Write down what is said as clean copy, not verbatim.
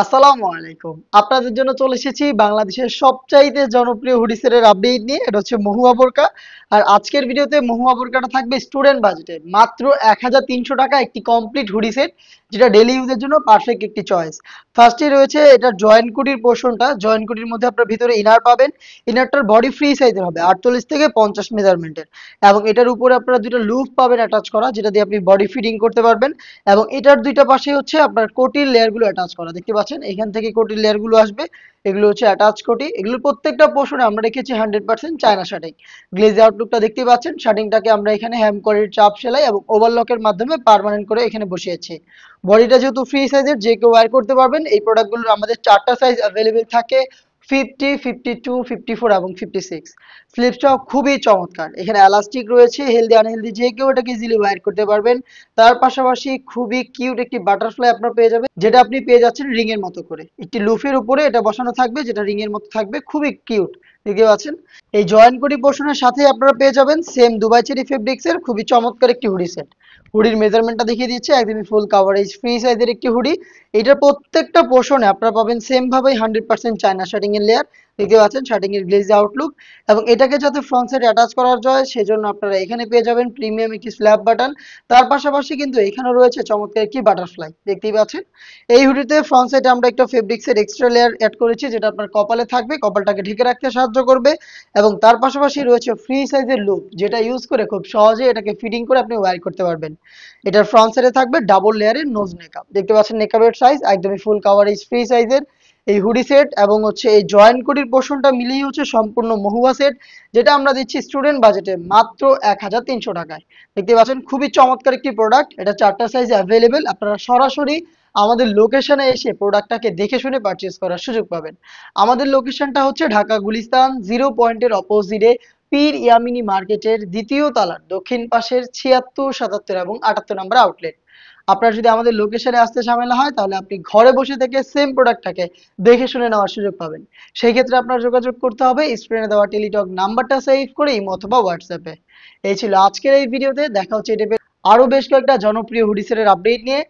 আসসালামু আলাইকুম। আপনাদের জন্য চলে এসেছি বাংলাদেশের সবচাইতে জনপ্রিয় হুডি সেটের আপডেট নিয়ে। এটা হচ্ছে মহুয়া বোরকা। আর আজকের ভিডিওতে মহুয়া বোরকাটা থাকবে স্টুডেন্ট বাজেটে। মাত্র ১,৩০০ টাকা একটি কমপ্লিট হুডি সেট, যেটা ডেইলি ইউজের জন্য পারফেক্ট একটি চয়েস। ফার্স্টে রয়েছে এটার জয়েন্ট কুটির পোর্শনটা। জয়েন্ট কুটির মধ্যে আপনার ভিতরে ইনার পাবেন। ইনারটার বডি ফ্রি সাইজের হবে ৪৮ থেকে ৫০ মেজারমেন্টের। এবং এটার উপরে আপনারা দুটো লুপ পাবেন অ্যাটাচ করা, যেটা দিয়ে আপনি বডি ফিটিং করতে পারবেন। এবং এটার দুইটা পাশে হচ্ছে আপনার কোটির লেয়ার গুলো অ্যাটাচ করা, দেখতে পাচ্ছেন এখান থেকে কোটির লেয়ার গুলো আসবে। এগুলো হচ্ছে অ্যাটাচ কোটি। এগুলোর প্রত্যেকটা পোর্শনে আমরা রেখেছি 100% চায়না শাটিং। গ্লেজ আউটলুকটা দেখতে পাচ্ছেন, শাটিংটাকে আমরা এখানে হ্যাম করে চাপ সেলাই এবং ওভারলকের মাধ্যমে পার্মানেন্ট করে এখানে বসিয়েছি। বডিটা যেহেতু ফ্রি সাইজের, যে কেউ ওয়্যার করতে পারবেন। এই প্রোডাক্টগুলোর আমাদের চারটা সাইজ অ্যাভেলেবেল থাকে: 50, 52, 54 এবং 56। স্লিপসটাও খুবই চমৎকার। এখানে এলাস্টিক রয়েছে, হেলদি আনহেলদি যে কেউ এটাকে ইজিলি ওয়্যার করতে পারবেন। তার পাশাপাশি খুবই কিউট একটি বাটারফ্লাই আপনার পেয়ে যাবেন, যেটা আপনি পেয়ে যাচ্ছেন রিং এর মতো করে। একটি লুফের উপরে এটা বসানো থাকবে, যেটা রিং এর মতো থাকবে, খুবই কিউট। দেখতে পাচ্ছেন এই জয়েন্ট করি পোর্শনের সাথে আপনারা পেয়ে যাবেন সেম দুবাই চেরি ফেব্রিক্স এর খুবই চমৎকার একটি হুডি সেট। হুডির মেজারমেন্টটা দেখিয়ে দিচ্ছে, একদমই ফুল কাভারেজ ফ্রি সাইজের একটি হুডি। এটার প্রত্যেকটা পোর্শনে আপনারা পাবেন সেম ভাবেই 100% চায়না শার্টিং এর লেয়ার। দেখতে পাচ্ছেন শার্টিং এর গ্লেজ আউটলুক। এবং এটাকে যাতে ফ্রন্ট সাইডে অ্যাটাচ করা যায়, সেজন্য আপনারা এখানে পেয়ে যাবেন প্রিমিয়াম একটি স্ল্যাব বাটন। তার পাশাপাশি কিন্তু এখানে রয়েছে চমৎকার একটি বাটারফ্লাই, দেখতেই পাচ্ছেন। এই হুডিতে ফ্রন্ট সাইডে আমরা একটা ফেব্রিক্সের এক্সট্রা লেয়ার অ্যাড করেছি, যেটা আপনার কপালে থাকবে, কপালটাকে ঢেকে রাখতে সাহায্য করবে। এবং তার পাশাপাশি রয়েছে ফ্রি সাইজের লুপ, যেটা ইউজ করে খুব সহজে এটাকে ফিটিং করে আপনি ওয়্যার করতে পারবেন। এটার ফ্রন্ট সাইডে থাকবে ডাবল লেয়ারের নোজ নেকআপ, দেখতে পাচ্ছেন নেকআপের সাইজ একদমই ফুল কাভারেজ ফ্রি সাইজের। এই হুডি সেট এবং হচ্ছে এই জয়েন্ট কোটির পোর্শনটা মিলিয়ে হচ্ছে সম্পূর্ণ মহুয়া সেট, যেটা আমরা দিচ্ছি স্টুডেন্ট বাজেটে মাত্র ১,৩০০ টাকায়। দেখতে পাচ্ছেন খুবই চমৎকার একটি প্রোডাক্ট। এটা চারটা সাইজ অ্যাভেলেবেল। আপনারা সরাসরি আমাদের লোকেশনে এসে প্রোডাক্টটাকে দেখে শুনে পারচেজ করার সুযোগ পাবেন। আমাদের লোকেশনটা হচ্ছে ঢাকা গুলিস্তান 0 পয়েন্টের অপোজিটে পীর ইয়ামিনী মার্কেটের দ্বিতীয় তলার দক্ষিণ পাশের ৭৬, ৭৭ এবং ৭৮ নম্বর আউটলেট। আপনার যদি আমাদের লোকেশনে আসতে ঝামেলা হয়, তাহলে আপনি ঘরে বসে থেকে সেম প্রোডাক্টটাকে দেখে শুনে নেওয়ার সুযোগ পাবেন। সেই ক্ষেত্রে আপনার যোগাযোগ করতে হবে স্ক্রিনে দেওয়া টেলিটক নাম্বারটা সেভ করে ইমো অথবা হোয়াটসঅ্যাপে। এই ছিল আজকের এই ভিডিওতে। দেখা হচ্ছে এই টাইপের আরো বেশ কয়েকটা জনপ্রিয় হুডি সেটের আপডেট নিয়ে।